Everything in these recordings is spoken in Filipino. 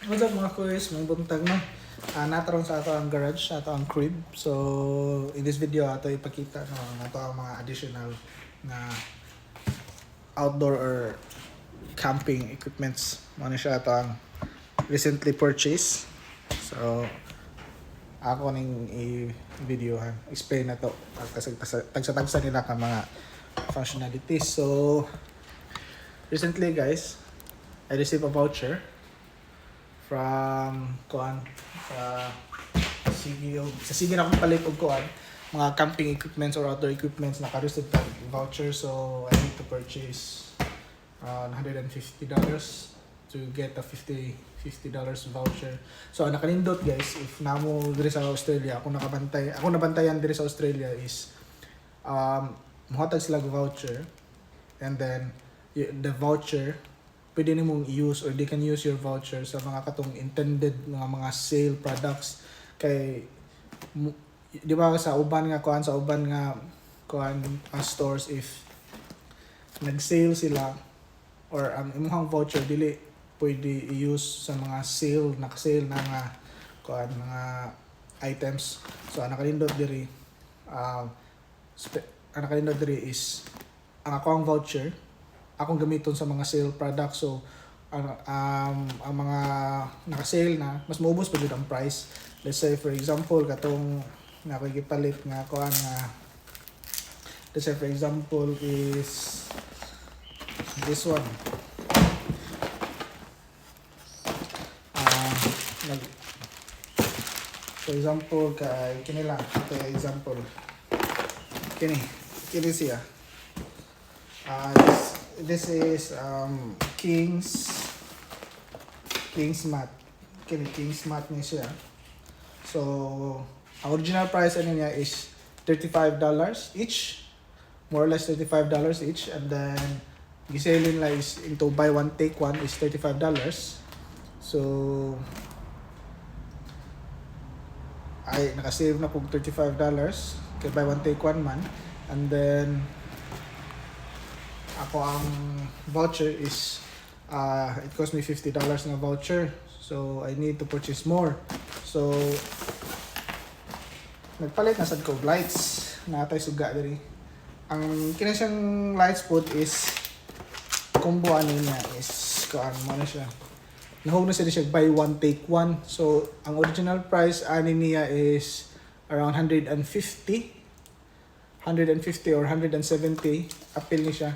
What's up mga kuys, may buntag no. Natarong sa ato ang garage, sa ato ang crib. So in this video ato ipakita no ato ang mga additional na outdoor or camping equipments. Ano siya ato ang recently purchased. So ako ning i-videohan, explain na to kasi tagsa nila ka mga functionalities. So recently guys, I received a voucher from kuan sa Sige na akong palit og kuan mga camping equipments or outdoor equipments na ka-receive tag voucher, so I need to purchase $150 to get a $50 voucher. So nakanindot guys, if namo diri sa Australia, ako nabantayan diri sa Australia is mohatag sila og voucher, and then the voucher pwede nimong i-use or they can use your voucher sa mga katong intended mga sale products. Kay di ba sa uban nga stores, if nag-sale sila or ang imong voucher dili pwede i-use sa mga naka-sale na mga items. So ang nakalindot diri is ang akong voucher akong gamiton sa mga sale products. So ang mga naka-sale na mas maubos pa jud ang price. Let's say for example katong nakikipalit nga kuan nga, let's say for example is this one. For example kay kini lang, example kini siya. This is King's mat. King's mat niya siya. So ang original price niya is $35 each, more or less $35 each, and then giselin la is into buy one take one is $35. So ay nakasave na kog $35 kay buy one take one man, and then ako ang voucher is it cost me $50 na voucher, so I need to purchase more. So nagpalit na sad ko lights na atay suga diri. Ang kinasang lights pod is combo niya is kuan mo na siya, nahog na siya buy one take one. So ang original price niya is around 150 or 170, apil ni siya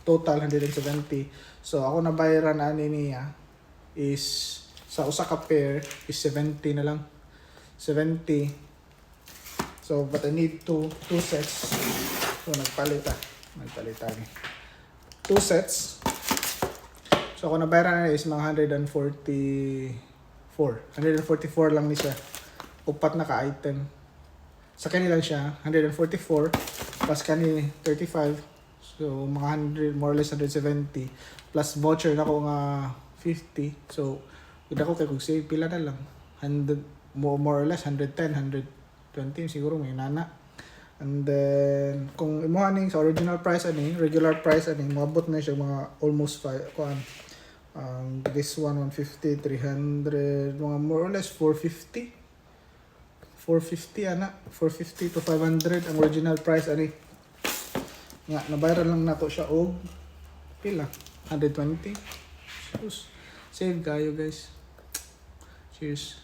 total 170. So ako nabayaran niya is sa usa ka pair is 70 na lang, 70. So but I need two sets. So nagpalit ni 2 sets. So ako nabayaran is mga 144 lang ni siya, upat na ka item. Sa kanila siya 144 plus kani 35. So mga 100, more or less 170 plus voucher na ko nga 50. So ida ko kay kung save pila na lang 100, more or less 110, 120 siguro may nana. And then kung imo aning sa original price regular price moabot na siya mga almost 5 kuan. This one 150, 300, mga more or less 450 450 to 500 ang original price nga. Nabayaran lang nato siya og pila 120. Save kayo guys. Cheers.